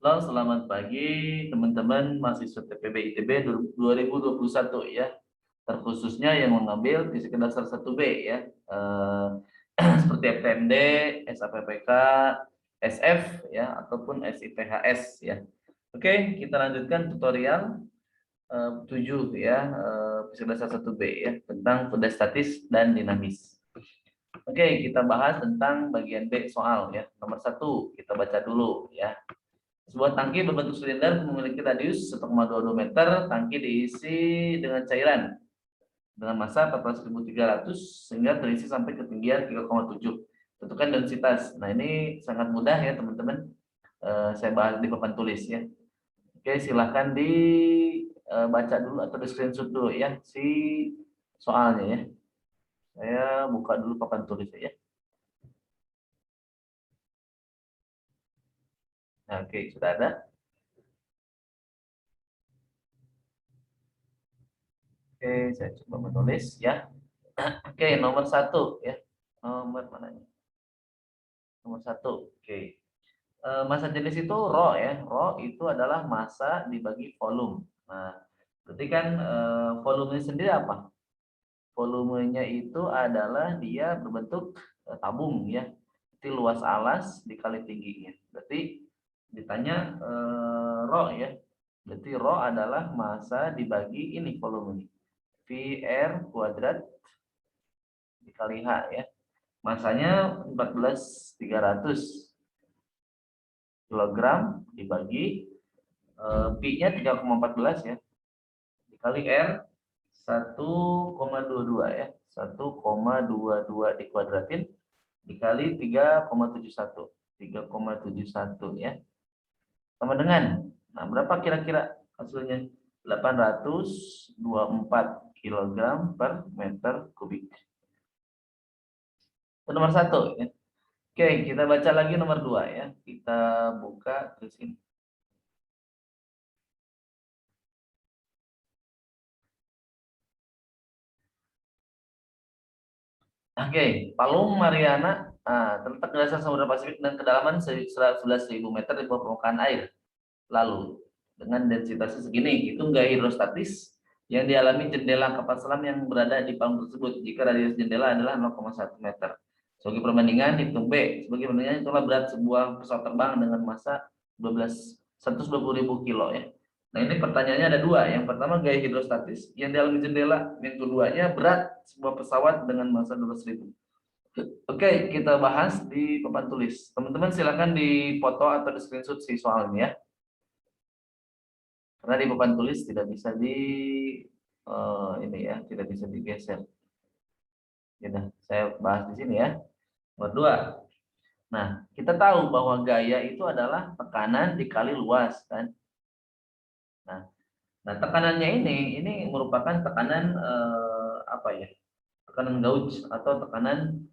Halo, selamat pagi teman-teman mahasiswa TPB ITB 2021 ya. Terkhususnya yang mengambil fisika dasar 1B ya. Seperti FTMD, SAPPK, SF ya ataupun SIPHS ya. Oke, kita lanjutkan tutorial 7 ya, fisika dasar 1B ya tentang kuda statis dan dinamis. Oke, kita bahas tentang bagian B soal ya. Nomor 1 kita baca dulu ya. Sebuah tangki berbentuk silinder memiliki radius 1,22 meter. Tangki diisi dengan cairan dengan massa 14.300 sehingga terisi sampai ketinggian 3,7. Tentukan densitas. Nah, ini sangat mudah ya teman-teman. Saya bahas di papan tulis ya. Oke, silahkan dibaca dulu atau di screenshot dulu ya si soalnya ya. Saya buka dulu papan tulis ya. Nah, oke, sudah ada. Oke, saya coba menulis ya. Oke, nomor 1 ya. Nomor mana? Nomor 1. Oke. Massa jenis itu rho ya. Rho itu adalah massa dibagi volume. Nah, berarti kan volumenya sendiri apa? Volumenya itu adalah dia berbentuk tabung ya. Berarti luas alas dikali tingginya. Berarti ditanya rho ya. Berarti rho adalah massa dibagi ini volumenya. VR kuadrat dikali H ya. Masanya 14.300 kilogram dibagi pi-nya 3,14 ya dikali R 1,22 ya 1,22 dikuadratin dikali 3,71 ya sama dengan berapa kira-kira hasilnya 824 kilogram per meter kubik. Itu nomor 1 ya. Oke, kita baca lagi nomor 2 ya. Kita buka ke sini. Oke, Palung Mariana terletak di dasar Samudra Pasifik dan kedalaman 11.000 meter di bawah permukaan air. Lalu, dengan densitasnya segini, itu nggak hidrostatis yang dialami jendela kapal selam yang berada di palung tersebut jika radius jendela adalah 0,1 meter. Sebagai perbandingan, hitung B. Sebagai perbandingan, itulah berat sebuah pesawat terbang dengan massa 120.000 kilo ya. Nah, ini pertanyaannya ada dua. Yang pertama gaya hidrostatis yang dialami jendela. Yang keduanya berat sebuah pesawat dengan massa 12.000. Oke, kita bahas di papan tulis. Teman-teman silakan dipoto atau di screenshot si soal ini ya. Karena di papan tulis tidak bisa ini ya, tidak bisa digeser. Ya, saya bahas di sini ya. Nomor 2. Nah, kita tahu bahwa gaya itu adalah tekanan dikali luas kan. Nah, tekanannya ini merupakan tekanan apa ya? Tekanan gauge atau tekanan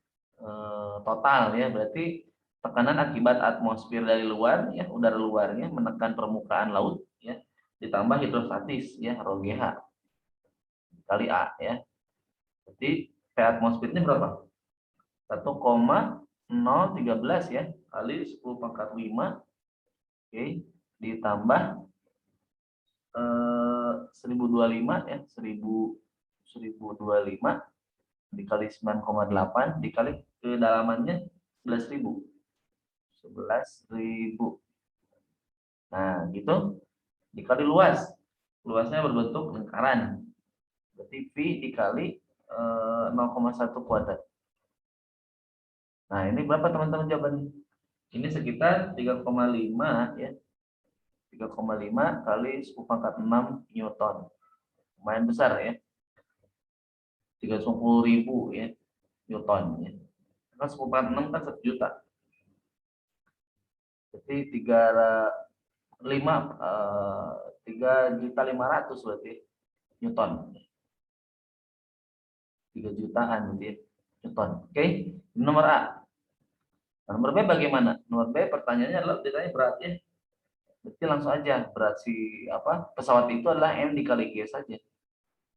total ya. Berarti tekanan akibat atmosfer dari luar ya, udara luarnya menekan permukaan laut ya, ditambah hidrostatis ya, rho GH kali A ya. Berarti P atmosfernya berapa? 1,013 ya kali 10 pangkat 5 oke, ditambah 1025 ya 1025 dikali 9,8 dikali kedalamannya 11.000 nah gitu dikali luasnya berbentuk lingkaran berarti V dikali 0,1 kuadrat. Nah ini berapa teman-teman jawabannya? Ini sekitar 3,5 ya 3,5 kali 10 pangkat 6 Newton. Lumayan besar ya. 30.000 ya Newton ya. Kan 10 pangkat 6 kan 1 juta. Jadi 3.500 berarti Newton. 3 jutaan berarti ya, Newton. Oke, ini nomor A. Nomor B bagaimana? Nomor B pertanyaannya adalah ditanya beratnya. Berarti langsung aja berat si pesawat itu adalah M dikali G saja.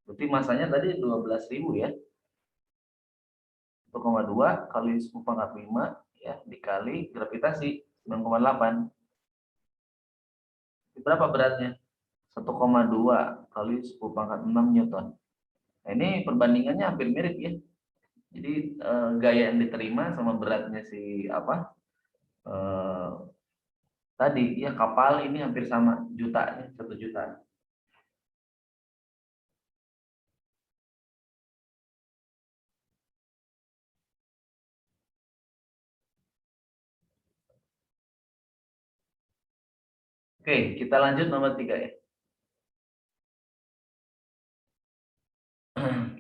Berarti masanya tadi 12.000 ya. 1,2 kali 10 pangkat 5 ya dikali gravitasi 9,8 Berapa beratnya? 1,2 kali 10 pangkat 6 Newton. Nah, ini perbandingannya hampir mirip ya. Jadi gaya yang diterima sama beratnya si apa tadi ya, kapal ini hampir sama, jutanya 1 juta. Oke, kita lanjut nomor 3 ya.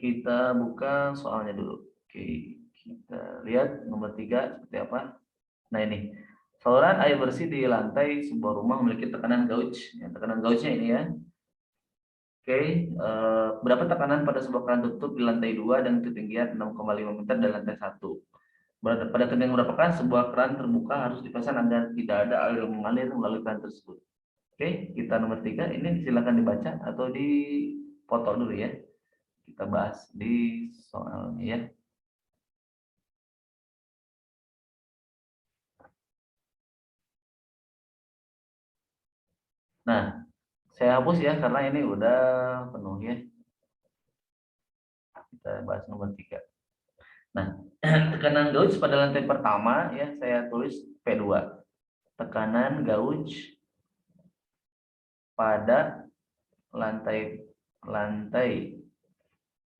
Kita buka soalnya dulu. Oke, kita lihat nomor 3 seperti apa. Nah ini, saluran air bersih di lantai sebuah rumah memiliki tekanan gauge. Ya, tekanan gauge-nya ini ya. Oke, berapa tekanan pada sebuah keran tutup di lantai 2 dan ketinggian 6,5 meter dari lantai 1. Pada ketinggian berapa kan sebuah keran terbuka harus dipasang agar tidak ada air yang mengalir melalui keran tersebut. Oke, kita nomor 3 ini silakan dibaca atau dipoto dulu ya. Kita bahas di soalnya ya. Nah, saya hapus ya karena ini udah penuh ya. Kita bahas nomor 3. Nah, tekanan gauge pada lantai pertama ya saya tulis P2. Tekanan gauge pada lantai lantai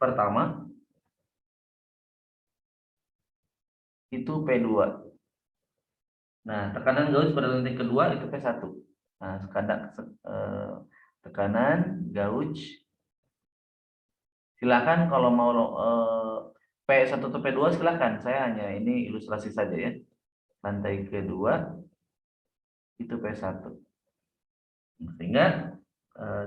pertama itu P2. Nah, tekanan gauge pada lantai kedua itu P1. Nah, tekanan gauge silakan kalau mau P1 atau P2 silakan. Saya hanya ini ilustrasi saja ya. Lantai kedua itu P1. Sehingga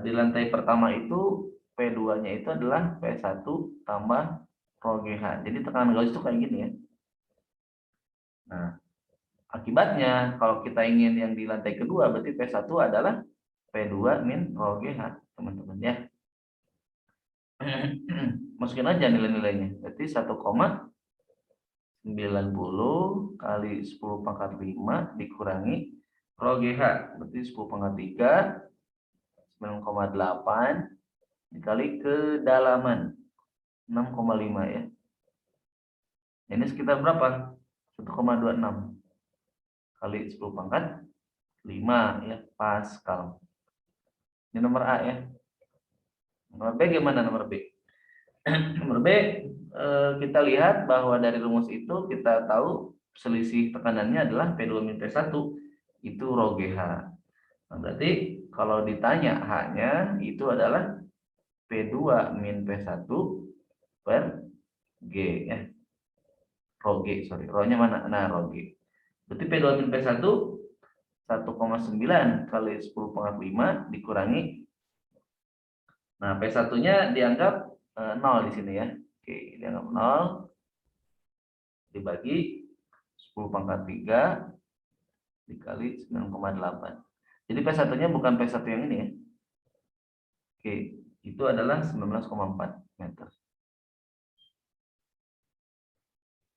di lantai pertama itu P2-nya itu adalah P1 tambah rho GH. Jadi tekanan gauge itu kayak gini ya. Nah, akibatnya kalau kita ingin yang di lantai kedua berarti P1 adalah P2 min rho GH, teman-teman ya. Masukin aja nilai-nilainya. Berarti 1,90 kali 10 pangkat 5 dikurangi rho GH. Berarti 10 pangkat 3, 9,8 dikali kedalaman 6,5 ya. Ini sekitar berapa? 1,26 kali 10 pangkat 5 ya, Pascal. Ini nomor A ya. Nomor B gimana nomor B? Nomor B kita lihat bahwa dari rumus itu kita tahu selisih tekanannya adalah P2 min P1 itu rho GH. Nah, berarti kalau ditanya H-nya itu adalah P2 min P1 per G ya. Rho G, sorry. Rho-nya mana? Nah, rho G. Berarti P2 min P1 1,9 kali 10 pangkat 5 dikurangi. Nah, P1-nya dianggap 0 di sini ya. Oke, dianggap 0 dibagi 10 pangkat 3 dikali 9,8. Jadi P1-nya bukan P1 yang ini ya. Oke, itu adalah 19,4 meter.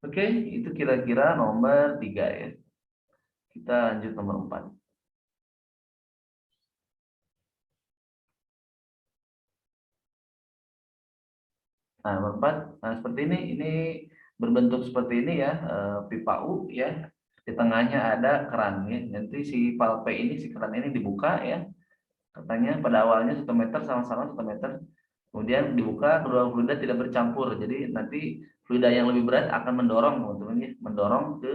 Oke, itu kira-kira nomor 3 ya. Kita lanjut nomor 4. Nah, nomor 4, nah seperti ini berbentuk seperti ini ya, pipa U ya. Di tengahnya ada keran ya. Nanti si valve ini, si keran ini dibuka ya. Katanya pada awalnya 1 meter sama-sama 1 meter. Kemudian dibuka, kedua fluida tidak bercampur. Jadi nanti fluida yang lebih berat akan mendorong, teman-teman ya, mendorong ke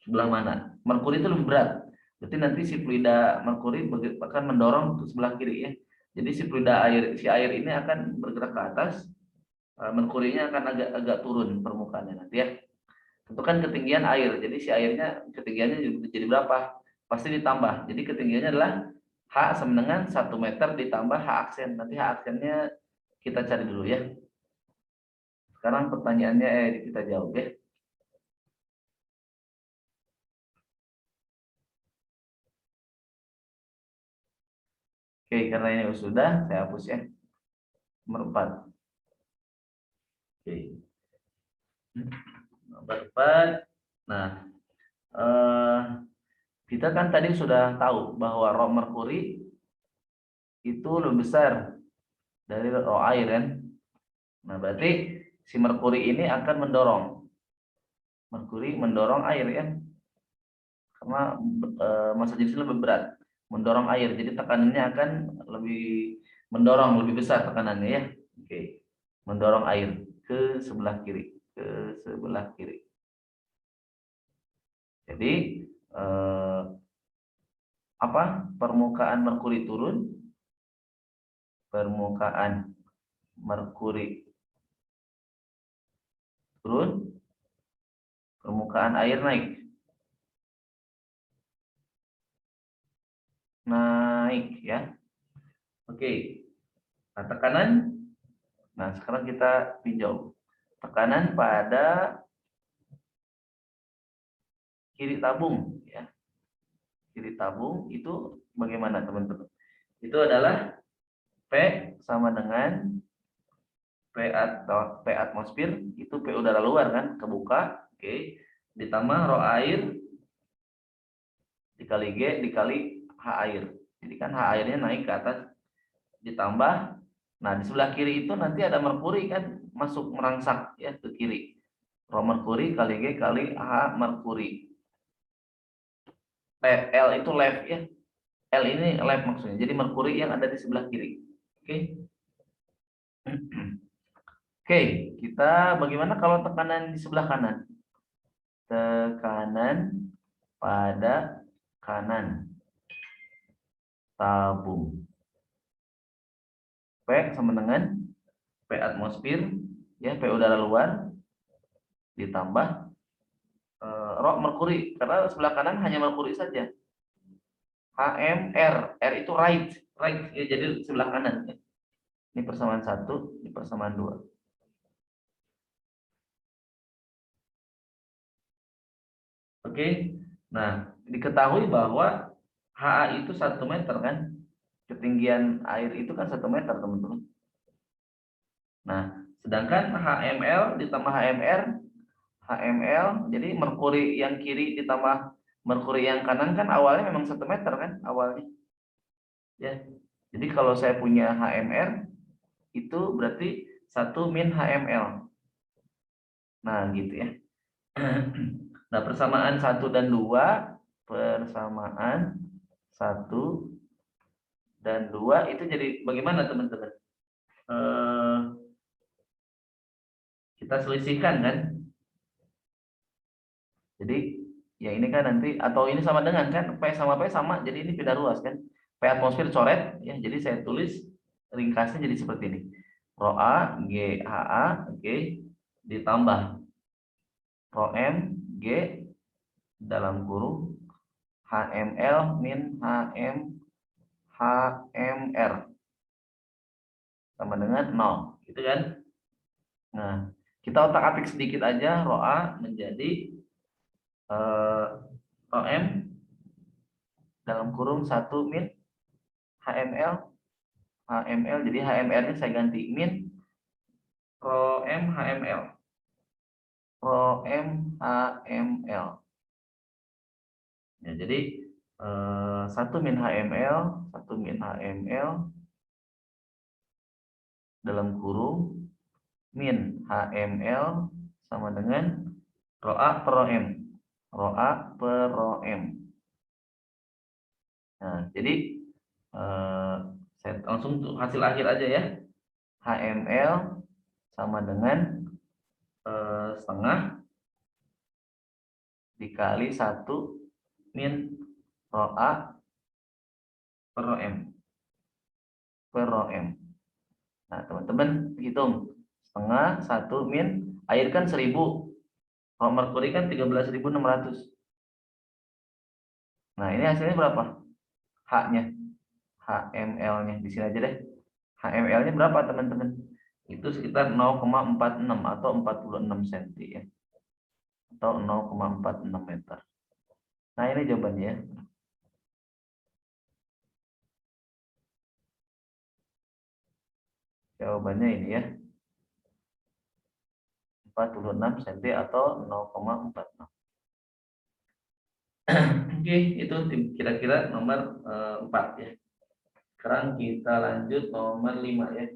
sebelah mana. Merkuri itu lebih berat. Berarti nanti si fluida merkuri akan mendorong ke sebelah kiri ya. Jadi si air ini akan bergerak ke atas, merkurinya akan agak turun permukaannya nanti ya. Tentukan ketinggian air. Jadi si airnya ketinggiannya jadi berapa? Pasti ditambah. Jadi ketinggiannya adalah H sama dengan 1 meter ditambah H aksen. Nanti H aksennya kita cari dulu ya. Sekarang pertanyaannya kita jawab ya. Oke, karena ini sudah, saya hapus ya. Nomor 4. Oke. Nomor 4. Nah, kita kan tadi sudah tahu bahwa rho merkuri itu lebih besar dari rho air kan. Nah, berarti si merkuri ini akan mendorong air ya, karena massa jenisnya lebih berat, mendorong air. Jadi tekanannya akan lebih besar tekanannya ya. Oke. Mendorong air ke sebelah kiri. Jadi permukaan merkuri turun, permukaan air naik ya. Oke. Nah, tekanan. Nah, sekarang kita tinjau tekanan pada kiri tabung ya. Kiri tabung itu bagaimana teman-teman? Itu adalah P sama dengan P atmosfer, itu P udara luar kan, kebuka, oke, ditambah rho air dikali G dikali H air. Jadi kan H airnya naik ke atas, ditambah, nah di sebelah kiri itu nanti ada merkuri kan, masuk merangsak ya ke kiri. Rho merkuri kali G kali H merkuri. L itu left ya. L ini left maksudnya. Jadi merkuri yang ada di sebelah kiri. Oke. Oke, kita bagaimana kalau tekanan di sebelah kanan? Tekanan pada kanan tabung. P sama dengan P atmosfer ya, P udara luar ditambah rho merkuri, karena sebelah kanan hanya merkuri saja. HMR, R itu right ya, jadi sebelah kanan ya. Ini persamaan 1, ini persamaan 2. Oke. Nah, diketahui bahwa HA itu 1 meter kan. Ketinggian air itu kan 1 meter, teman-teman. Nah, sedangkan HML ditambah HML, jadi merkuri yang kiri ditambah merkuri yang kanan kan awalnya memang 1 meter kan awalnya. Ya. Jadi kalau saya punya HMR itu berarti 1 min HML. Nah, gitu ya. Nah, persamaan 1 dan 2, itu jadi bagaimana teman-teman? Kita selisihkan kan? Jadi ya ini kan nanti, atau ini sama dengan kan, P sama P sama, jadi ini beda ruas kan. P atmosfer coret ya, jadi saya tulis ringkasnya jadi seperti ini. Rho A G H A, oke, ditambah rho M G dalam kurung HML min HMR sama dengan 0, gitu kan? Nah, kita otak-atik sedikit aja, rho A menjadi rho M dalam kurung 1 min HML, jadi HMR-nya saya ganti min rho M HML. 1 min HML dalam kurung min HML sama dengan rho A per rho M. Nah, jadi saya langsung untuk hasil akhir aja ya. HML sama dengan setengah dikali 1 min rho A per rho M. Nah, teman-teman hitung setengah 1 min, air kan 1000, rho merkuri kan 13.600. Nah, ini hasilnya berapa? H-nya, HML-nya di sini aja deh. HML-nya berapa teman-teman? Itu sekitar 0,46 atau 46 cm ya. Atau 0,46 meter. Nah, ini jawabannya ya. Jawabannya ini ya. 46 cm atau 0,46. Oke, itu kira-kira nomor 4 ya. Sekarang kita lanjut nomor 5 ya.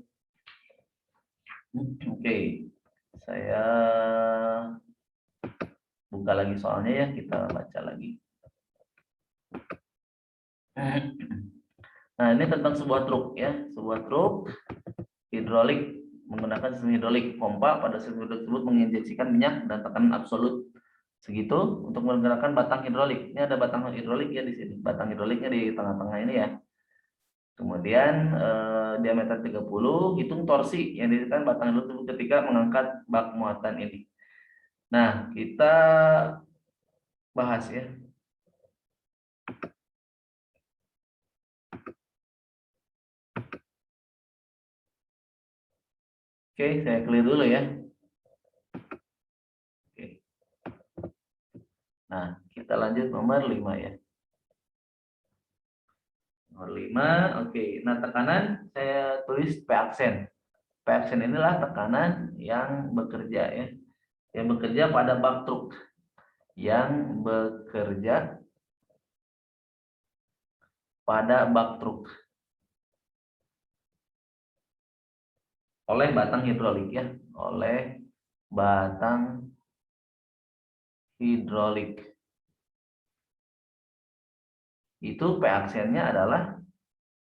Oke, saya buka lagi soalnya ya, kita baca lagi. Nah, ini tentang sebuah truk ya, sebuah truk hidrolik menggunakan sistem hidrolik. Pompa pada sistem hidrolik tersebut menginjeksikan minyak dan tekanan absolut segitu untuk menggerakkan batang hidrolik. Ini ada batang hidrolik ya di sini, batang hidroliknya di tengah-tengah ini ya. Kemudian diameter 30, hitung torsi yang diberikan batang hidrolik ketika mengangkat bak muatan ini. Nah, kita bahas ya. Oke, saya clear dulu ya. Oke. Nah, kita lanjut nomor 5 ya. Nomor 5, oke. Nah, tekanan saya tulis P aksen. P aksen inilah tekanan yang bekerja ya. Yang bekerja pada bak truk. Yang bekerja pada bak truk oleh batang hidrolik ya, oleh batang hidrolik. Itu P aksennya adalah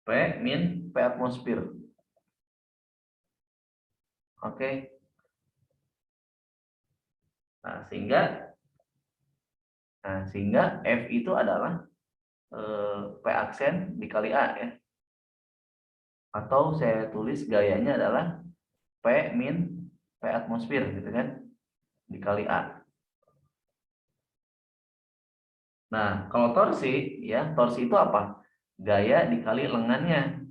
P min P atmosfer. Oke. Nah, sehingga F itu adalah P aksen dikali A ya. Atau saya tulis gayanya adalah P min P atmosfer gitu kan, dikali A. Nah, kalau torsi ya, torsi itu apa? Gaya dikali lengannya.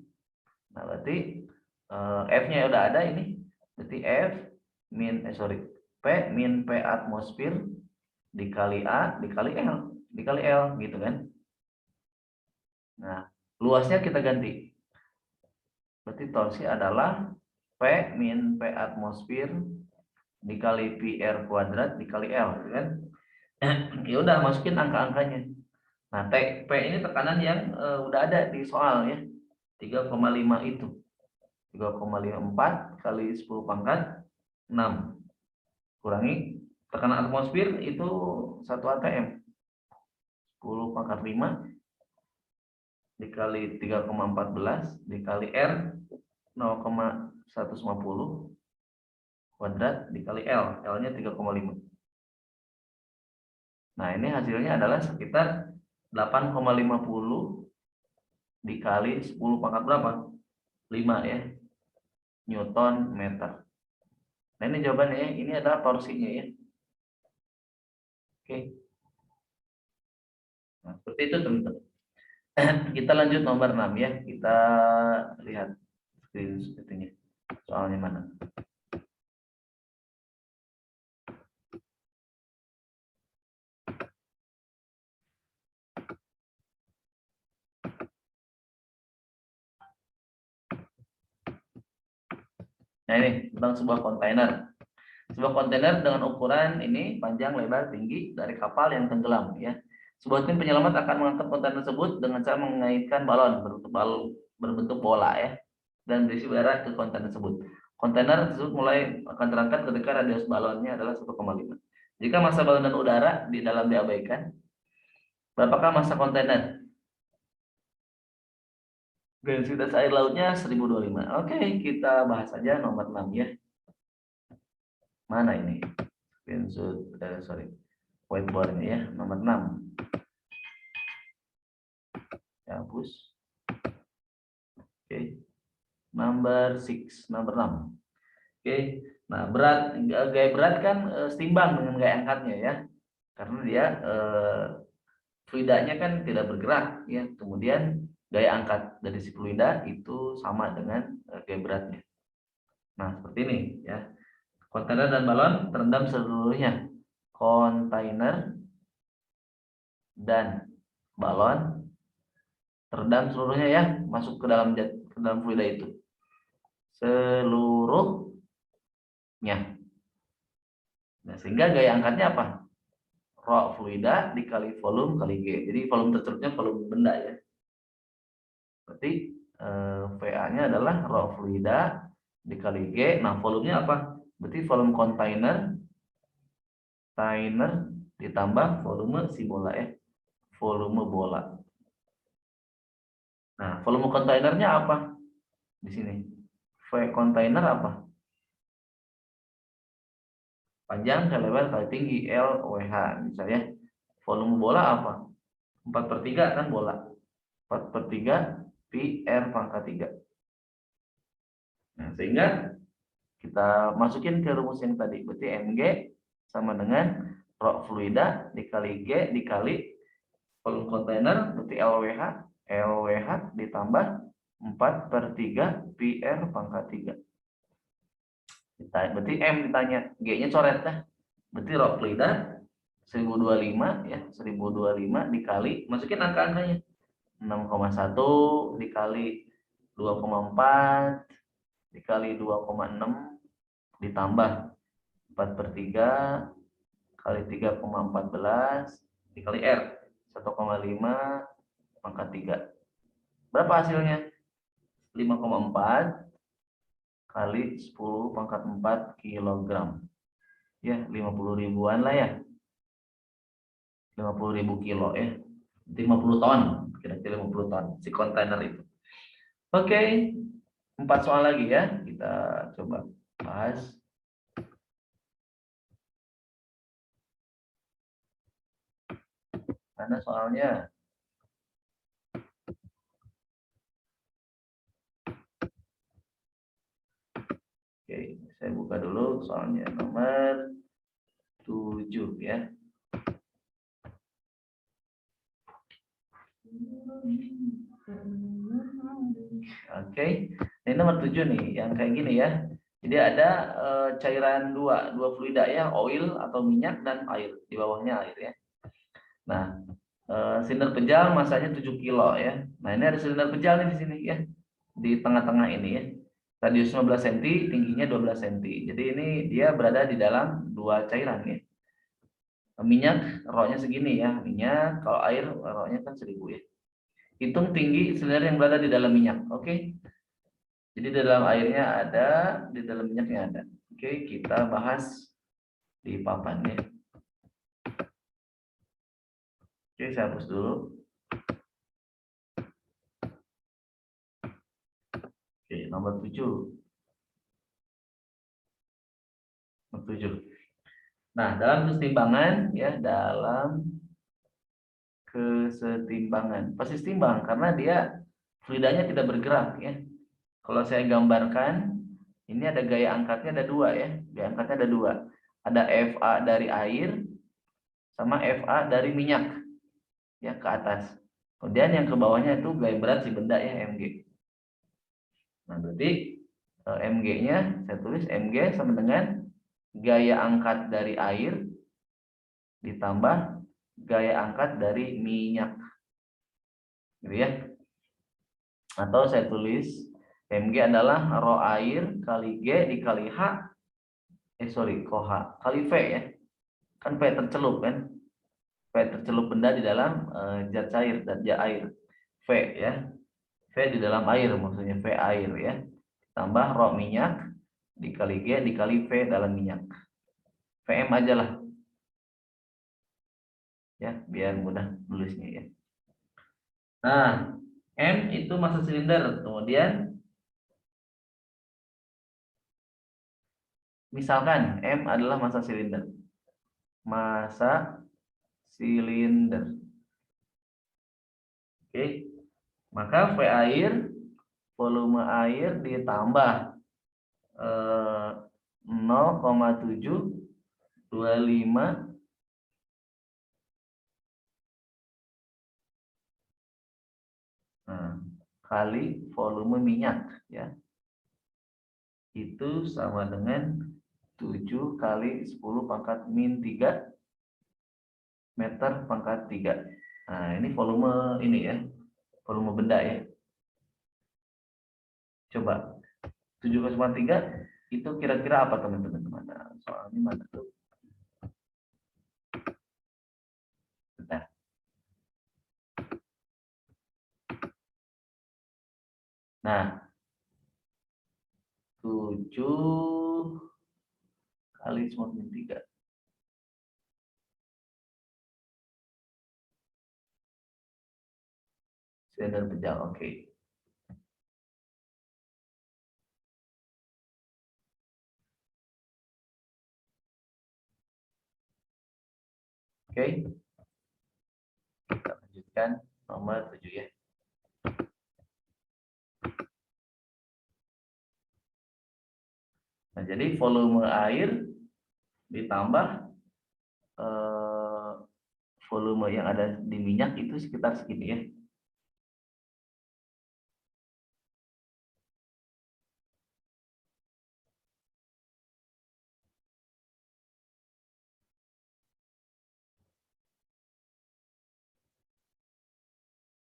Nah, berarti F-nya udah ada ini. Berarti F min P min P atmosfer dikali A dikali L gitu kan. Nah, luasnya kita ganti. Berarti torsi adalah P min P atmosfer dikali pi R kuadrat dikali L gitu kan. Ya udah, masukin angka-angkanya. Nah, P ini tekanan yang udah ada di soal ya. 3,5 itu. 3,54 kali 10 pangkat 6. Kurangi tekanan atmosfer itu 1 atm. 10 pangkat 5 dikali 3,14 dikali R 0,150 kuadrat dikali L. L-nya 3,5. Nah, ini hasilnya adalah sekitar 8,50 dikali 10 pangkat berapa? 5 ya. Newton meter. Nah, ini jawabannya ya. Ini adalah torsinya ya. Oke. Nah, seperti itu teman-teman. Kita lanjut nomor 6 ya. Kita lihat screen sepertinya. Soalnya mana? Nah, ini tentang sebuah kontainer. Sebuah kontainer dengan ukuran ini panjang, lebar, tinggi dari kapal yang tenggelam ya. Sebuah tim penyelamat akan mengangkat kontainer tersebut dengan cara mengaitkan balon berbentuk bola ya dan berisi udara ke kontainer tersebut. Kontainer tersebut mulai akan terangkat ketika radius balonnya adalah 1,5. Jika massa balon dan udara di dalam diabaikan, berapakah massa kontainer? Densitas air lautnya 1025. Oke, kita bahas saja nomor 6 ya. Mana ini? Whiteboard ya, nomor 6. Hapus. Oke. Nomor 6, nomor 6. Oke. Nah, gaya berat kan setimbang dengan gaya angkatnya ya. Karena dia fluidanya kan tidak bergerak ya. Kemudian gaya angkat dari si fluida itu sama dengan gaya beratnya. Nah, seperti ini ya. Kontainer dan balon terendam seluruhnya. Kontainer dan balon terendam seluruhnya ya, masuk ke dalam fluida itu. Seluruhnya. Nah, sehingga gaya angkatnya apa? Rho fluida dikali volume kali G. Jadi volume tercerutnya volume benda ya. Berarti VA-nya adalah rho fluida dikali G. Nah, volumenya apa? Berarti volume kontainer ditambah volume si bola ya. Volume bola. Nah, volume kontainernya apa? Di sini. V kontainer apa? Panjang kali lebar kali tinggi L WH misalnya. Volume bola apa? 4/3 kan bola. 4/3 pi R pangkat 3. Nah, sehingga kita masukin ke rumus yang tadi. Berarti Mg sama dengan rho fluida dikali G dikali volume kontainer, berarti LWH ditambah 4/3 pi R pangkat 3. Berarti M ditanya, G-nya coret dah. Berarti rho fluida 1025 ya, 1025 dikali, masukin angka-angkanya. 6,1 dikali 2,4 dikali 2,6 ditambah 4/3 kali 3,14 dikali R 1,5 pangkat 3. Berapa hasilnya? 5,4 kali 10 pangkat 4 kilogram. Ya, 50 ribuan lah ya. 50.000 kilo ya. 50 ton, kira-kira 50 ton si kontainer itu. Oke, 4 soal lagi ya. Kita coba bahas. Mana soalnya? Oke, saya buka dulu soalnya nomor 7 ya. Oke, ini nomor 7 nih, yang kayak gini ya. Jadi ada cairan dua fluida ya, oil atau minyak dan air. Di bawahnya air ya. Nah, silinder pejal masanya 7 kilo ya. Nah, ini ada silinder pejal nih di sini ya. Di tengah-tengah ini ya. Radius 15 cm, tingginya 12 cm. Jadi ini dia berada di dalam dua cairan ya. Minyak rho-nya segini ya, minyak. Kalau air rho-nya kan 1000 ya. Hitung tinggi silinder yang berada di dalam minyak. Oke. Jadi di dalam airnya ada, di dalam minyaknya ada. Oke, kita bahas di papan ya. Oke, saya hapus dulu. Oke, nomor 7. Nomor 7. Nah, dalam kesetimbangan ya, dalam kesetimbangan pasti setimbang karena dia fluidanya tidak bergerak ya. Kalau saya gambarkan, ini ada gaya angkatnya ada dua ya. Gaya angkatnya ada dua. Ada FA dari air sama FA dari minyak ya ke atas. Kemudian yang ke bawahnya itu gaya berat si benda ya Mg. Nah, berarti Mg-nya saya tulis Mg sama dengan gaya angkat dari air ditambah gaya angkat dari minyak. Gitu ya. Atau saya tulis Mg adalah rho air kali G dikali H H kali V ya. Kan V tercelup kan. V tercelup benda di dalam zat cair dan zat air. V ya. V di dalam air maksudnya V air ya. Tambah rho minyak dikali G dikali V dalam minyak. VM aja lah. Ya, biar mudah nulisnya ya. Nah, M itu massa silinder. Kemudian misalkan M adalah massa silinder. Massa silinder. Oke. Maka V air, volume air ditambah 0,725 kali volume minyak ya. Itu sama dengan 7 kali 10 pangkat min 3 meter pangkat 3. Nah, ini volume ini ya. Volume benda ya. Coba 7,3 itu kira-kira apa teman-teman? Mana soalnya mana tuh? Bentar. Nah, 7 kali 9/3. Silinder pejal, oke. Oke, kita lanjutkan nomor 7 ya. Nah, jadi volume air ditambah volume yang ada di minyak itu sekitar segini ya.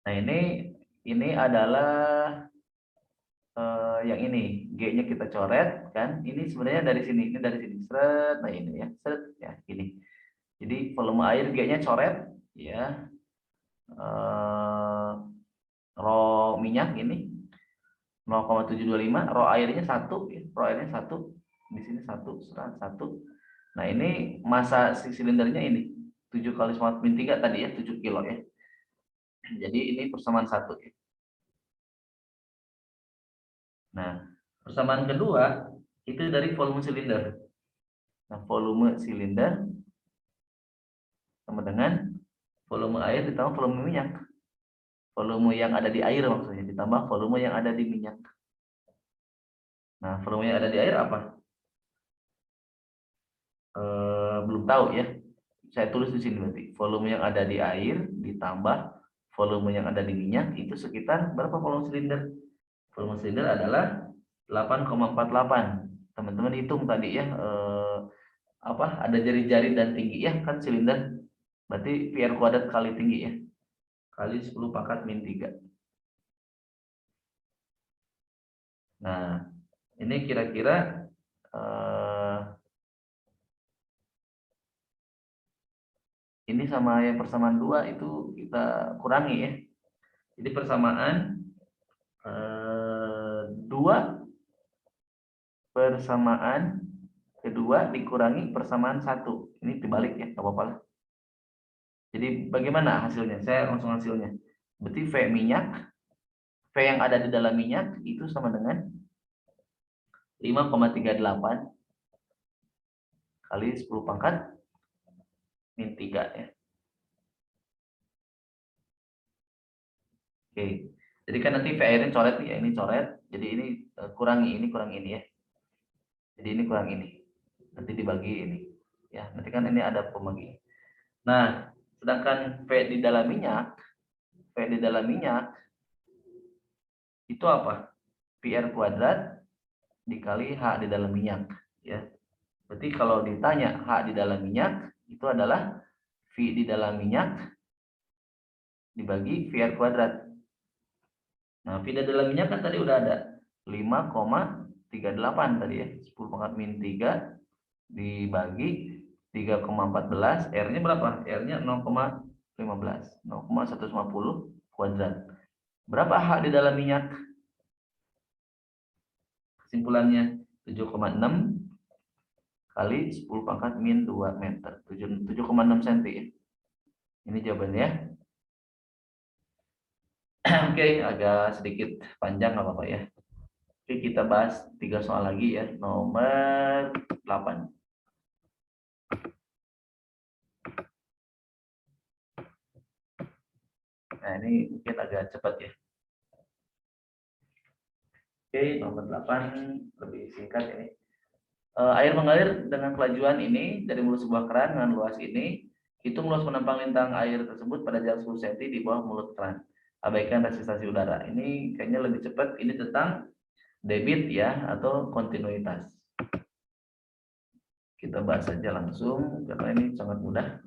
Nah, ini adalah yang ini, G-nya kita coret kan. Ini sebenarnya dari sini, ini dari sini. Seret, nah ini ya, seret ya, gini. Jadi volume air G-nya coret ya. Rho minyak ini 0,725, rho airnya 1 ya. Rho airnya 1. Di sini 1, 1. Nah, ini masa si silindernya ini 7 kali 9/3 tadi ya, 7 kilo ya. Jadi ini persamaan 1 ya. Nah, persamaan kedua itu dari volume silinder. Nah, volume silinder sama dengan volume air ditambah volume minyak. Volume yang ada di air maksudnya ditambah volume yang ada di minyak. Nah, volume yang ada di air apa? Belum tahu ya. Saya tulis di sini berarti. Volume yang ada di air ditambah volume yang ada di minyak itu sekitar berapa volume silinder? Volume silinder adalah 8,48. Teman-teman hitung tadi ya, ada jari-jari dan tinggi ya kan silinder. Berarti PR kuadrat kali tinggi ya. Kali 10⁻⁻3. Nah, ini kira-kira ini sama yang persamaan 2 itu kita kurangi ya. Jadi persamaan 2 persamaan kedua dikurangi persamaan 1. Ini dibalik ya, nggak apa-apa lah. Jadi bagaimana hasilnya? Saya langsung hasilnya. Berarti V minyak, V yang ada di dalam minyak itu sama dengan 5,38 kali 10⁻⁻3 ya. Oke. Jadi kan nanti V airnya coret ya, ini coret. Jadi ini kurangi ini ya. Jadi ini kurang ini. Nanti dibagi ini. Ya, nanti kan ini ada pembagi. Nah, sedangkan V di dalam minyak itu apa? PR kuadrat dikali H di dalam minyak ya. Berarti kalau ditanya H di dalam minyak itu adalah V di dalam minyak dibagi VR kuadrat. Nah, V di dalam minyak kan tadi udah ada 5,38 tadi ya. 10⁻⁻3 dibagi 3,14, R-nya berapa? R-nya 0,15, 0,150 kuadrat. Berapa H di dalam minyak? Kesimpulannya 7,6 kali 10⁻⁻2 meter, 7,6 cm ya. Ini jawabannya. Oke, agak sedikit panjang nggak apa-apa ya. Oke, kita bahas 3 soal lagi ya. Nomor 8. Nah, ini mungkin agak cepat ya. Oke, nomor 8 lebih singkat ini. Air mengalir dengan kelajuan ini dari mulut sebuah keran dengan luas ini. Hitung luas penumpang lintang air tersebut pada jarak 10 cm di bawah mulut keran. Abaikan resistansi udara. Ini kayaknya lebih cepat. Ini tentang debit ya atau kontinuitas. Kita bahas saja langsung karena ini sangat mudah.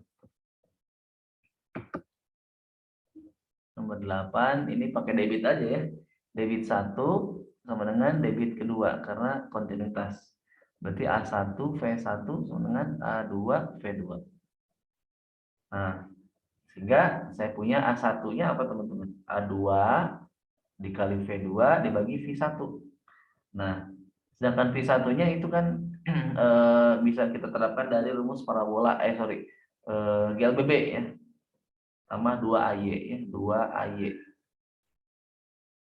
Nomor 8 ini pakai debit aja ya. Debit 1 sama dengan debit kedua karena kontinuitas. Berarti A1 V1 sama dengan A2 V2. Nah, sehingga saya punya A1-nya apa teman-teman? A2 dikali V2 dibagi V1. Nah, sedangkan V1-nya itu kan bisa kita terapkan dari rumus parabola, GLBB ya, sama 2AY ya, 2AY.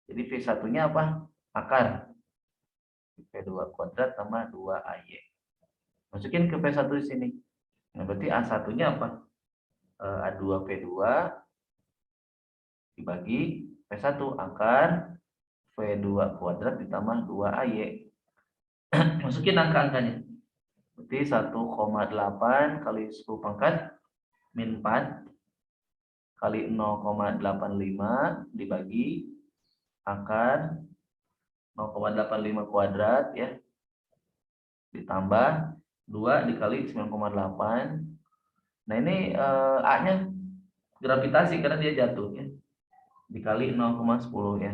Jadi V1-nya apa? Akar V2 kuadrat sama 2AY. Masukin ke V1 di sini. Nah, berarti A1-nya apa? A2V2 dibagi V1 akar V2 kuadrat ditambah 2AY. Masukin angka-angkanya. Berarti 1,8 kali 10 pangkat min 4 kali 0,85 dibagi akar 0,85 kuadrat ya, ditambah 2 dikali 9,8. Nah ini A-nya gravitasi karena dia jatuh ya, dikali 0,10 ya.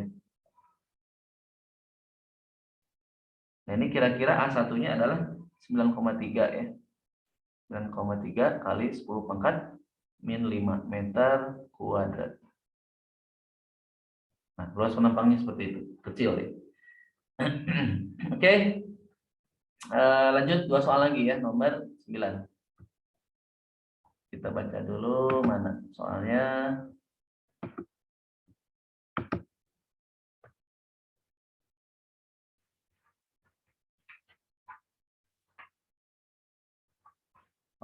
Nah ini kira-kira A1-nya adalah 9,3 ya. 9,3 kali 10 pangkat min 5 meter kuadrat. Nah, luas penampangnya seperti itu, kecil ya. Oke. Lanjut 2 soal lagi ya, nomor 9. Kita baca dulu mana soalnya.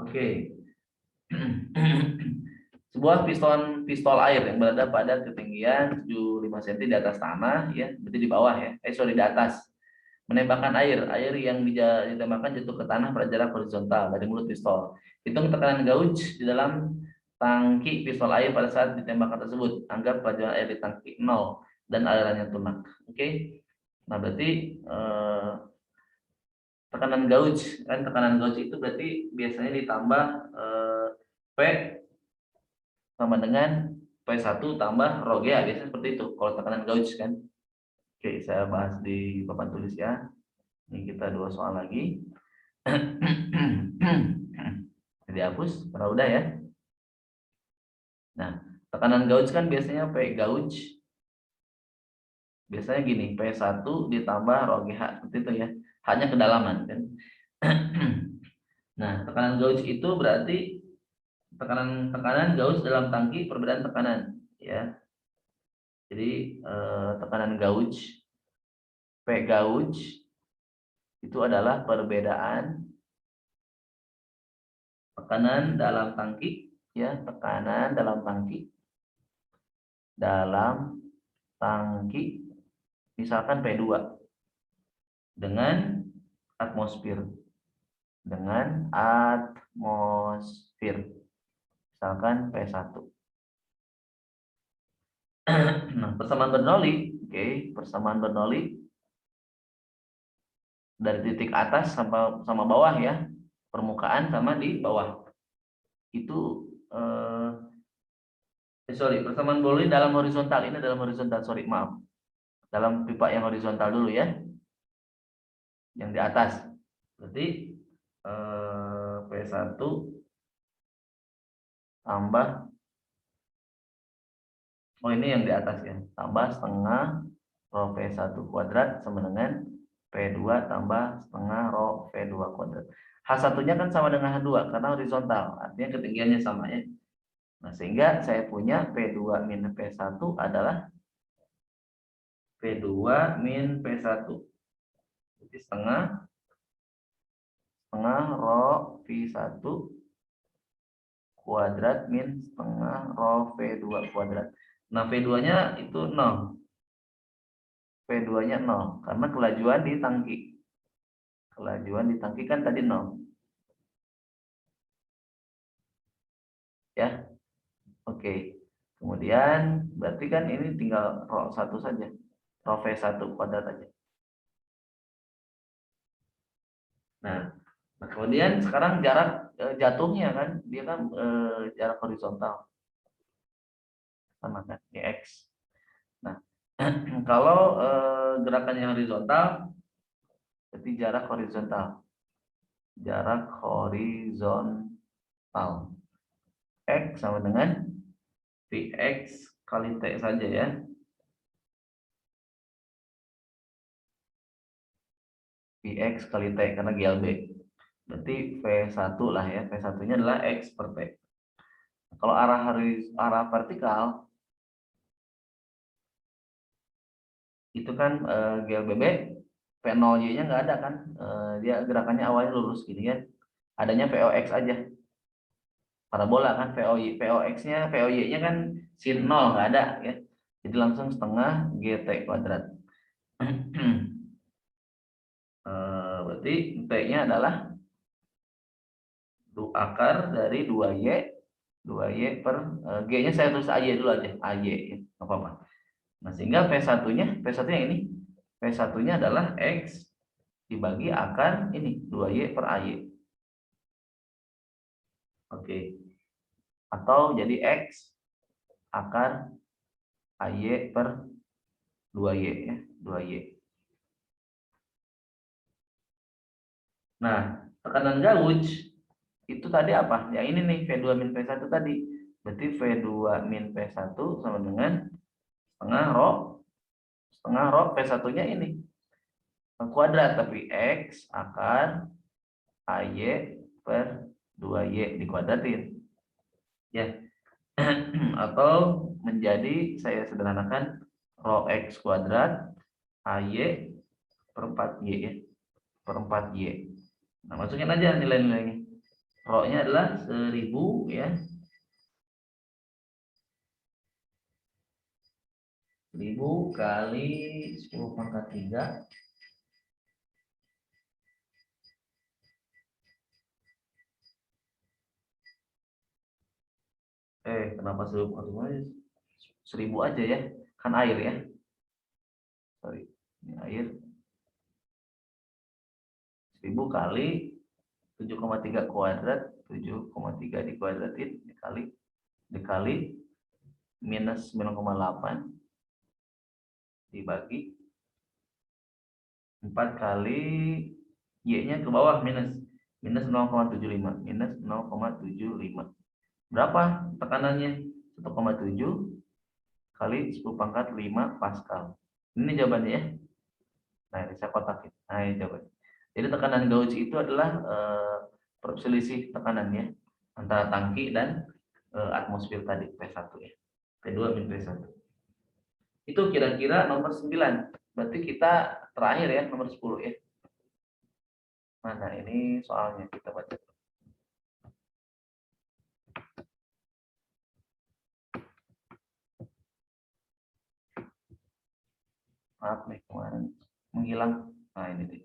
Oke. Sebuah pistol air yang berada pada ketinggian 75 cm di atas tanah ya, berarti di bawah ya. Di atas. Menembakkan air yang ditembakkan jatuh ke tanah pada jarak horizontal dari mulut pistol. Hitung tekanan gauge di dalam tangki pistol air pada saat ditembakkan tersebut. Anggap pelajaran air di tangki 0 dan alirannya tunak. Oke. Nah, berarti tekanan gauge kan, tekanan gauge itu berarti biasanya ditambah P sama dengan P1 tambah rho G, biasanya seperti itu kalau tekanan gauge kan. Oke, saya bahas di papan tulis ya. Ini kita 2 soal lagi. Dihapus, karena udah ya. Nah, tekanan gauge kan biasanya P gauge. Biasanya gini, P1 ditambah rho GH, seperti itu ya. Hanya kedalaman kan. Nah, tekanan gauge itu berarti tekanan gauge dalam tangki perbedaan tekanan ya. Jadi tekanan gauge P gauge itu adalah perbedaan tekanan dalam tangki ya, tekanan dalam tangki misalkan P2 dengan atmosfer misalkan P1. Nah, persamaan Bernoulli, persamaan Bernoulli dari titik atas sama bawah ya, permukaan sama di bawah itu persamaan Bernoulli dalam horizontal, ini dalam horizontal, maaf, dalam pipa yang horizontal dulu ya, yang di atas. Berarti P1 tambah, ini yang di atas ya, tambah setengah rho V1 kuadrat sama dengan P2 tambah setengah rho V2 kuadrat. H1-nya kan sama dengan H2 karena horizontal, artinya ketinggiannya sama ya. Nah, sehingga saya punya P2 min P1 adalah P2 min P1. Jadi setengah rho V1 kuadrat min setengah rho V2 kuadrat. Nah, V2-nya itu 0. P2-nya 0 karena kelajuan di tangki. Kelajuan di tangki kan tadi 0. Ya. Oke. Kemudian berarti kan ini tinggal rho 1 saja. Rho V1 kuadrat aja. Nah, kemudian sekarang jarak jatuhnya kan, dia kan jarak horizontal. Sama kan, ini X. Nah, kalau gerakannya horizontal, berarti jarak horizontal. Jarak horizontal. X sama dengan Vx kali T saja ya. Px kali T karena GLB. Berarti V1 lah ya. V1-nya adalah X per T. Kalau arah vertikal itu kan GLBB V0Y-nya nggak ada kan. Dia gerakannya awalnya lurus gini kan. Adanya VOX aja. Parabola kan VOX-nya, VOY-nya kan sin 0 nggak ada ya. Jadi langsung setengah GT kuadrat. Berarti T-nya adalah akar dari 2Y per G-nya saya tulis AY dulu aja, AY ya, nggak apa-apa. Nah, sehingga V1-nya ini V1-nya adalah X dibagi akar ini 2Y per AY. Oke. Atau jadi X akar AY per 2Y ya, 2Y. Nah, tekanan gauge itu tadi apa? Yang ini nih V2 min V1 tadi. Berarti V2 min V1 sama dengan setengah rho V1-nya ini kuadrat, tapi X akar AY per 2Y dikuadratin. Ya. Atau menjadi, saya sederhanakan, rho X kuadrat AY per 4Y ya. Per 4Y. Nah, masukin aja nilai-nilainya. Rho-nya adalah 1000 ya. 1000 kali 10 pangkat 3 kenapa 1000 pangkat 1000 aja ya, kan air ya, sorry, ini air. 1000 kali 7,3 kuadrat, 7,3 dikuadratin dikali minus 9,8 dibagi 4 kali Y-nya ke bawah minus 0,75, minus 0,75. Berapa tekanannya? 1,7 kali 10 pangkat 5 Pascal. Ini jawabannya ya. Nah, ini saya kotakin. Nah, ini jawabannya. Jadi tekanan gauge itu adalah selisih tekanannya antara tangki dan atmosfer tadi P1 ya. P2 min P1. Itu kira-kira nomor 9. Berarti kita terakhir ya, nomor 10 ya. Mana ini soalnya, kita baca. Maaf nih kemarin menghilang. Nah, ini nih.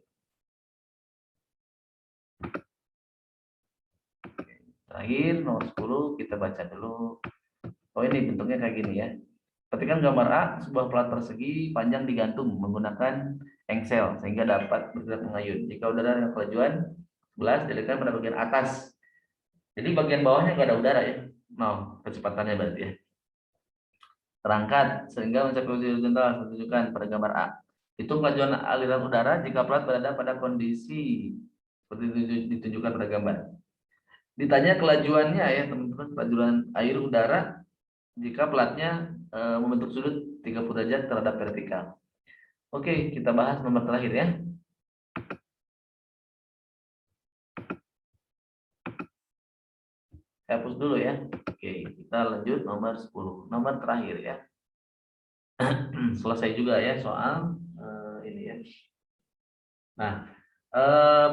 Terakhir nomor 10 kita baca dulu. Oh, ini bentuknya kayak gini ya. Ketikkan gambar A, sebuah plat persegi panjang digantung menggunakan engsel sehingga dapat bergerak mengayun. Jika udara dengan kelajuan 11 dialihkan pada bagian atas. Jadi bagian bawahnya nggak ada udara ya. No, kecepatannya berarti ya. Terangkat sehingga mencapai posisi horizontal ditunjukkan pada gambar A. Hitung kelajuan aliran udara jika plat berada pada kondisi seperti ditunjukkan pada gambar. Ditanya kelajuannya ya teman-teman, kelajuan air udara jika platnya membentuk sudut 30 derajat terhadap vertikal. Oke, kita bahas nomor terakhir ya. Saya hapus dulu ya. Oke, kita lanjut nomor 10. Nomor terakhir ya. Selesai juga ya soal ini ya. Nah,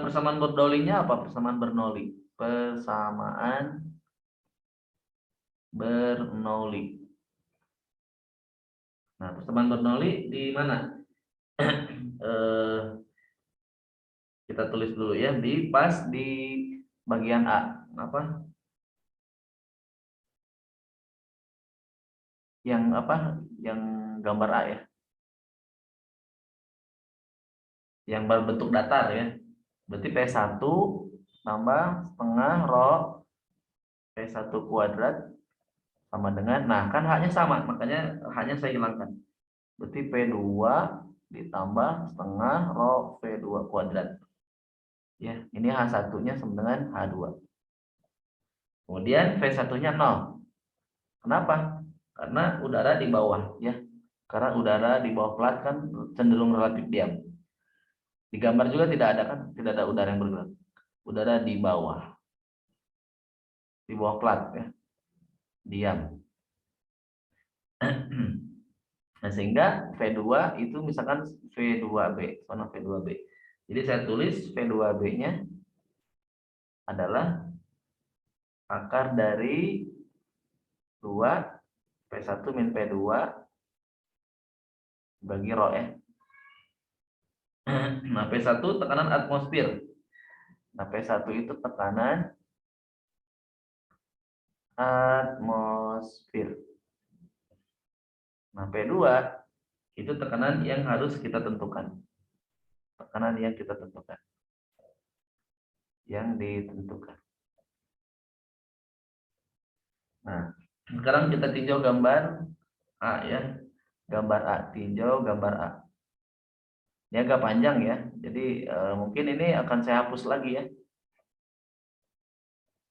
persamaan Bernoulli-nya apa? Persamaan Bernoulli. Persamaan Bernoulli. Nah, persamaan Bernoulli di mana? Kita tulis dulu ya, di pas di bagian A. Apa? Yang apa? Yang gambar A ya. Yang berbentuk datar ya. Berarti P1 tambah setengah rho P1 kuadrat sama dengan, nah kan haknya sama, makanya haknya saya hilangkan. Berarti P2 ditambah setengah rho V2 kuadrat. Ya, ini H1-nya sama dengan H2. Kemudian V1-nya 0. Kenapa? Karena udara di bawah ya. Karena udara di bawah plat kan cenderung relatif diam. Di gambar juga tidak ada kan, tidak ada udara yang bergerak. Udara di bawah plat ya, diam. Nah, sehingga V2 itu misalkan V2B, mana V2B. Jadi saya tulis V2B-nya adalah akar dari 2 P1 min P2 bagi rho ya. Nah, P1 tekanan atmosfer. Nah, P1 itu tekanan atmosfer. Nah, P2 itu tekanan yang harus kita tentukan. Tekanan yang kita tentukan. Yang ditentukan. Nah, sekarang kita tinjau gambar A ya. Gambar A, tinjau gambar A. Ini agak panjang ya. Jadi mungkin ini akan saya hapus lagi ya.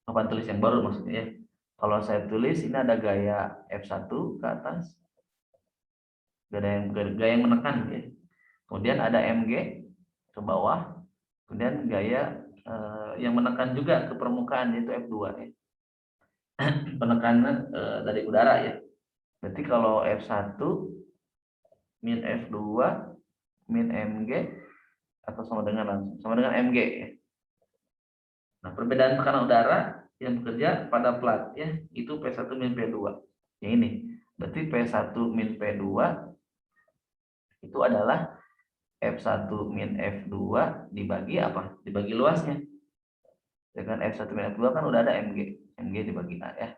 Papan tulis yang baru maksudnya ya. Kalau saya tulis ini ada gaya F1 ke atas. Gaya yang menekan ya. Kemudian ada MG ke bawah. Kemudian gaya yang menekan juga ke permukaan yaitu F2 ya. Penekanan dari udara ya. Berarti kalau F1 min F2 min Mg atau sama dengan Mg ya. Nah, perbedaan tekanan udara yang bekerja pada plat ya, itu P1 min P2. Yang ini. Berarti P1 min P2 itu adalah F1 min F2 dibagi apa? Dibagi luasnya. Dengan F1 min F2 kan udah ada Mg. Mg dibagi A ya.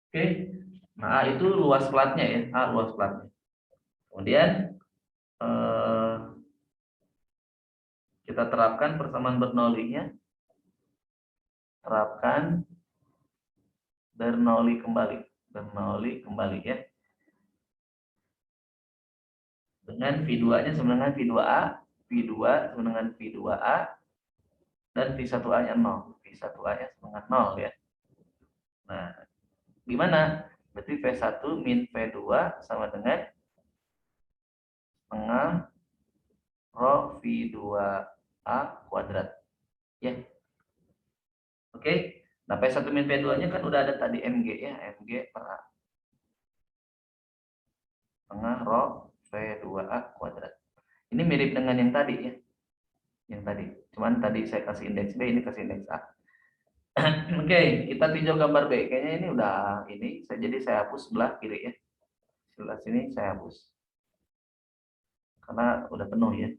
Oke. Nah, A itu luas platnya ya. A luas platnya. Kemudian kita terapkan persamaan Bernoulli-nya. Terapkan Bernoulli kembali. Bernoulli kembali ya. Dengan V2-nya sama dengan V2A, V2 sama dengan V2A, dan V1A-nya 0. V1A-nya sama dengan 0 ya. Nah, gimana? Berarti V1 min V2 sama dengan setengah rho V2A kuadrat. Ya. Oke. Nah, P1 min P2-nya kan udah ada tadi Mg ya, Mg per A. Setengah rho V2A kuadrat. Ini mirip dengan yang tadi ya. Yang tadi. Cuman tadi saya kasih indeks B, ini kasih indeks A. Oke, kita tinjau gambar B. Kayaknya ini udah ini. Jadi saya hapus sebelah kiri ya. Sebelah sini saya hapus. Karena udah penuh ya.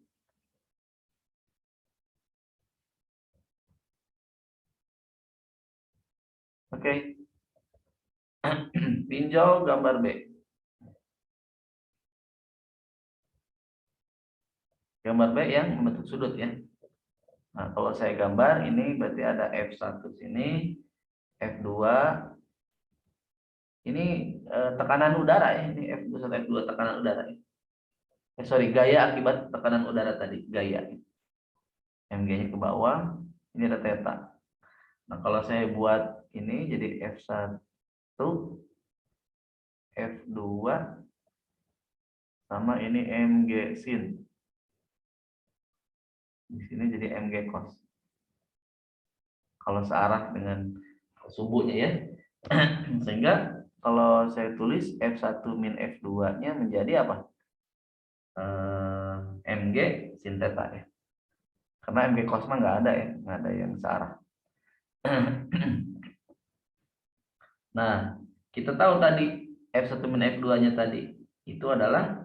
Oke. Tinjau gambar B. Gambar B yang membentuk sudut ya. Nah, kalau saya gambar ini berarti ada F1 sini, F2. Ini tekanan udara ya. Ini F1, F2 tekanan udara ya. Sorry, gaya akibat tekanan udara tadi, gaya. Mg-nya ke bawah, ini ada theta. Nah, kalau saya buat ini jadi F1, F2 sama ini Mg sin. Di sini jadi Mg cos. Kalau searah dengan sumbunya ya. Sehingga kalau saya tulis F1 min F2-nya menjadi apa? Mg sin theta ya. Karena Mg cos mah nggak ada ya, nggak ada yang searah. Nah, kita tahu tadi F1 min F2-nya tadi itu adalah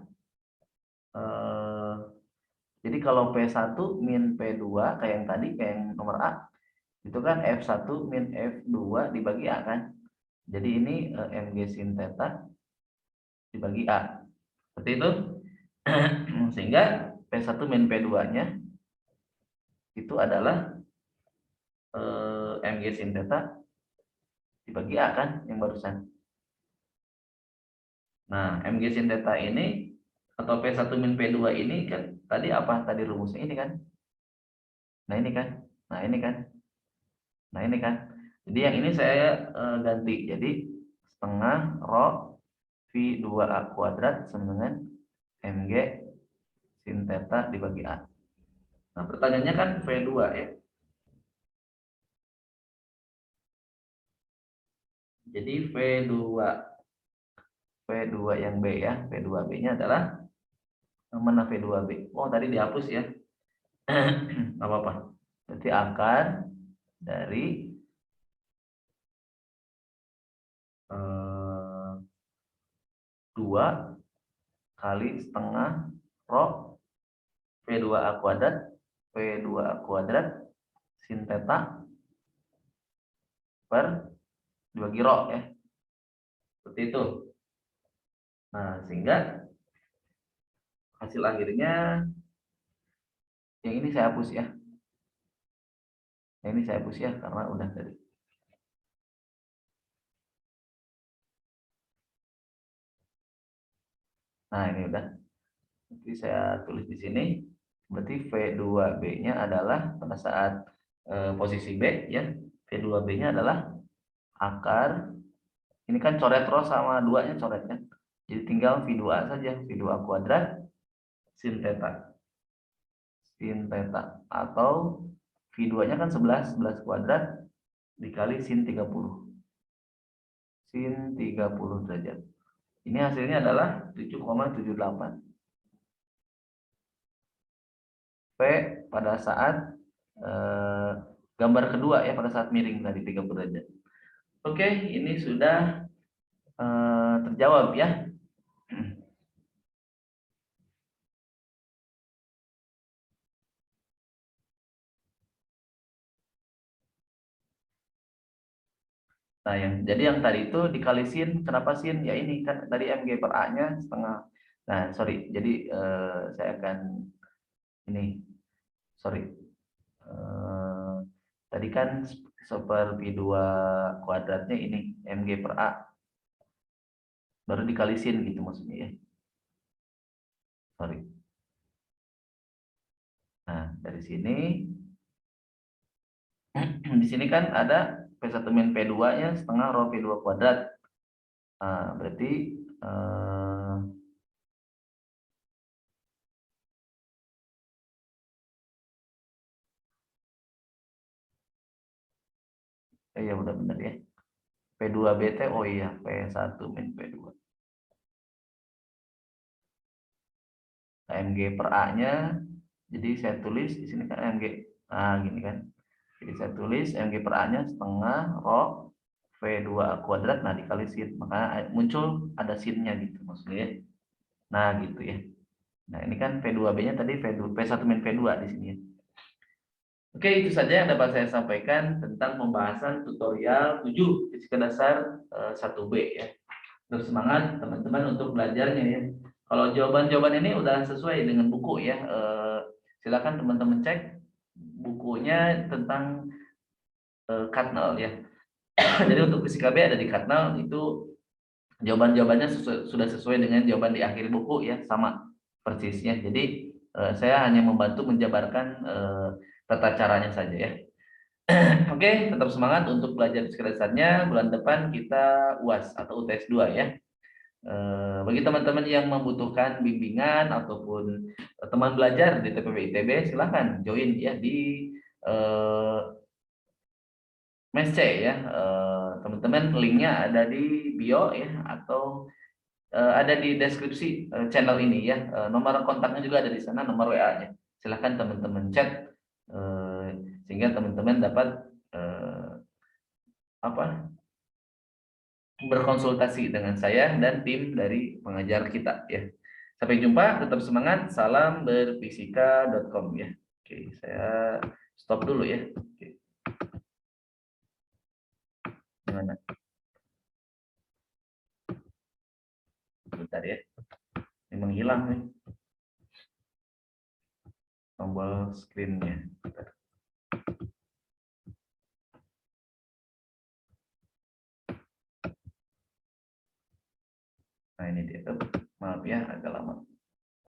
jadi kalau P1 min P2 kayak yang tadi, kayak yang nomor A, itu kan F1 min F2 dibagi A kan. Jadi ini Mg sin theta dibagi A. Seperti itu. Sehingga P1 min P2-nya itu adalah Mg sin theta dibagi A kan yang barusan. Nah, Mg sin theta ini atau P1 min P2 ini kan tadi apa? Tadi rumusnya ini kan. Nah, ini kan. Nah, ini kan. Nah, ini kan. Jadi yang ini saya ganti. Jadi setengah rho V2A kuadrat sama dengan Mg sin theta dibagi A. Nah, pertanyaannya kan V2 ya. Jadi V2 yang B ya. V2B-nya adalah mana V2B? Oh, tadi dihapus ya. Nggak apa-apa. Berarti akar dari 2 kali setengah rho V2A kuadrat sin theta per dibagi rho ya. Seperti itu. Nah, sehingga hasil akhirnya yang ini saya hapus ya. Yang ini saya hapus ya karena udah tadi. Nah, ini udah. Jadi saya tulis di sini. Berarti V2B-nya adalah pada saat posisi B ya. V2B-nya adalah akar, ini kan coret rho sama 2-nya coret kan. Jadi tinggal V2A saja, V2A kuadrat sin theta. Sin theta atau V2-nya kan 11 kuadrat dikali sin 30. Sin 30 derajat. Ini hasilnya adalah 7,78. P pada saat gambar kedua ya, pada saat miring tadi 30 derajat. Oke, ini sudah terjawab ya. Nah, jadi yang tadi itu dikali sin, kenapa sin? Ya ini kan tadi mg per A-nya setengah. Nah, sorry. Jadi saya akan ini, sorry. Tadi kan seperti 2 kuadratnya ini mg per A. Baru dikali sin gitu maksudnya ya. Sorry. Nah, dari sini di sini kan ada P1 min P2-nya setengah rho P2 kuadrat. Nah, berarti ya udah benar ya. P2BT, oh iya, P1 min P2. mg per A-nya, jadi saya tulis di sini kan mg, nah gini kan. Jadi saya tulis mg per A-nya setengah rho V2A kuadrat, nah dikali sin, maka muncul ada sinnya gitu maksudnya ya. Nah gitu ya. Nah ini kan P2B-nya tadi P1 min P2 di sini ya. Oke, itu saja yang dapat saya sampaikan tentang pembahasan tutorial 7 fisika dasar 1B ya. Terus semangat teman-teman untuk belajarnya ya. Kalau jawaban-jawaban ini udah sesuai dengan buku ya, silakan teman-teman cek bukunya tentang Katnal ya. Jadi untuk fisika B ada di Katnal, itu jawaban-jawabannya sudah sesuai dengan jawaban di akhir buku ya, sama persisnya. Jadi saya hanya membantu menjabarkan tata caranya saja ya. Oke, tetap semangat untuk belajar fisika dasarnya. Bulan depan kita UAS atau UTS 2 ya. Bagi teman-teman yang membutuhkan bimbingan ataupun teman belajar di TPB ITB, silahkan join ya di Mes C ya. Teman-teman linknya ada di bio ya, atau ada di deskripsi channel ini ya. Nomor kontaknya juga ada di sana, nomor WA-nya. Silahkan teman-teman chat sehingga teman-teman dapat berkonsultasi dengan saya dan tim dari pengajar kita ya. Sampai jumpa, tetap semangat, salam berfisika.com ya. Oke, saya stop dulu ya. Oke. Gimana? Bentar ya. Ini menghilang nih tombol screen-nya.